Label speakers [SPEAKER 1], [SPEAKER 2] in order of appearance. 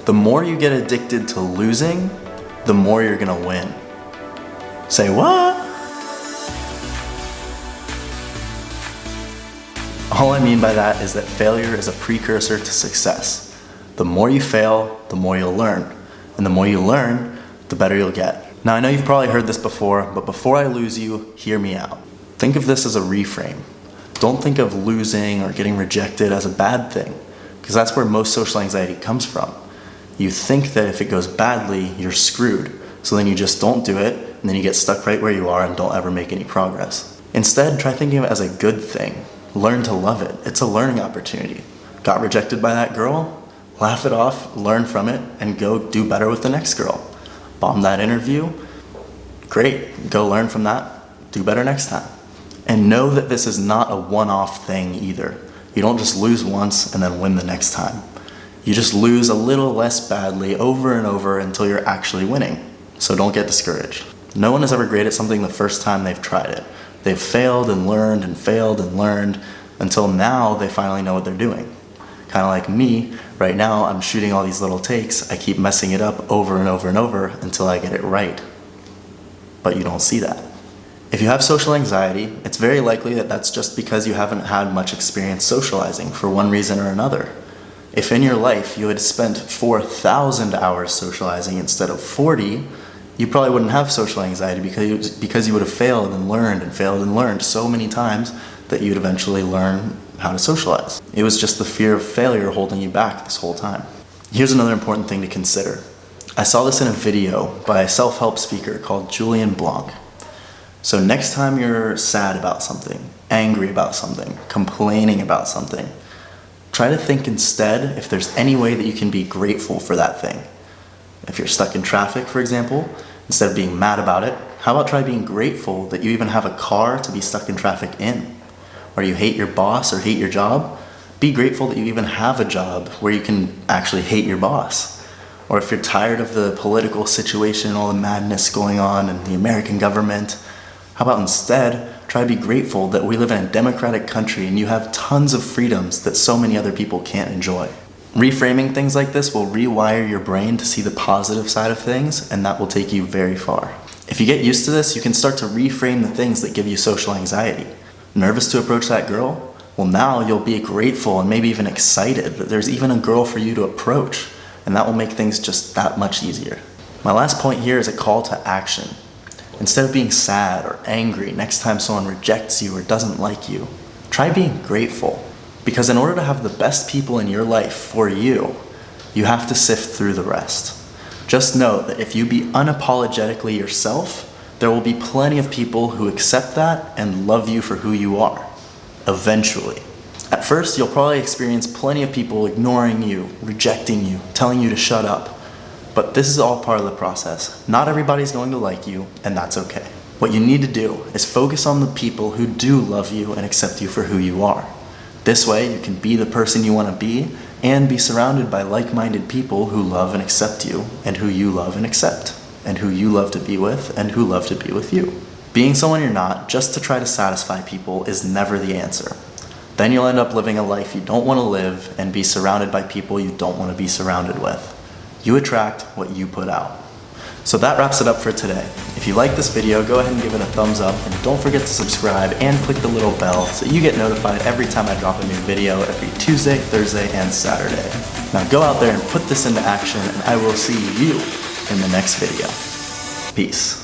[SPEAKER 1] The more you get addicted to losing, the more you're gonna win. Say what? All I mean by that is that failure is a precursor to success. The more you fail, the more you'll learn. And the more you learn, the better you'll get. Now I know you've probably heard this before, but before I lose you, hear me out. Think of this as a reframe. Don't think of losing or getting rejected as a bad thing, because that's where most social anxiety comes from. You think that if it goes badly, you're screwed. So then you just don't do it, and then you get stuck right where you are and don't ever make any progress. Instead, try thinking of it as a good thing. Learn to love it. It's a learning opportunity. Got rejected by that girl? Laugh it off, learn from it, and go do better with the next girl. Bomb that interview? Great, go learn from that, do better next time. And know that this is not a one-off thing either. You don't just lose once and then win the next time. You just lose a little less badly over and over until you're actually winning. So don't get discouraged. No one is ever great at something the first time they've tried it. They've failed and learned and failed and learned until now they finally know what they're doing. Kind of like me, right now I'm shooting all these little takes, I keep messing it up over and over and over until I get it right. But you don't see that. If you have social anxiety, it's very likely that that's just because you haven't had much experience socializing for one reason or another. If in your life you had spent 4,000 hours socializing instead of 40, you probably wouldn't have social anxiety because you would have failed and learned so many times that you'd eventually learn how to socialize. It was just the fear of failure holding you back this whole time. Here's another important thing to consider. I saw this in a video by a self-help speaker called Julian Blanc. So next time you're sad about something, angry about something, complaining about something, try to think instead if there's any way that you can be grateful for that thing. If you're stuck in traffic, for example, instead of being mad about it, how about try being grateful that you even have a car to be stuck in traffic in? Or you hate your boss or hate your job? Be grateful that you even have a job where you can actually hate your boss. Or if you're tired of the political situation, all the madness going on in the American government, how about instead try to be grateful that we live in a democratic country and you have tons of freedoms that so many other people can't enjoy. Reframing things like this will rewire your brain to see the positive side of things, and that will take you very far. If you get used to this, you can start to reframe the things that give you social anxiety. Nervous to approach that girl? Well, now you'll be grateful and maybe even excited that there's even a girl for you to approach, and that will make things just that much easier. My last point here is a call to action. Instead of being sad or angry next time someone rejects you or doesn't like you, try being grateful. Because in order to have the best people in your life for you, you have to sift through the rest. Just know that if you be unapologetically yourself, there will be plenty of people who accept that and love you for who you are. Eventually. At first, you'll probably experience plenty of people ignoring you, rejecting you, telling you to shut up. But this is all part of the process. Not everybody's going to like you, and that's okay. What you need to do is focus on the people who do love you and accept you for who you are. This way, you can be the person you want to be and be surrounded by like-minded people who love and accept you, and who you love and accept, and who you love to be with, and who love to be with you. Being someone you're not just to try to satisfy people is never the answer. Then you'll end up living a life you don't want to live and be surrounded by people you don't want to be surrounded with. You attract what you put out. So that wraps it up for today. If you like this video, go ahead and give it a thumbs up, and don't forget to subscribe and click the little bell so you get notified every time I drop a new video every Tuesday, Thursday, and Saturday. Now go out there and put this into action, and I will see you in the next video. Peace.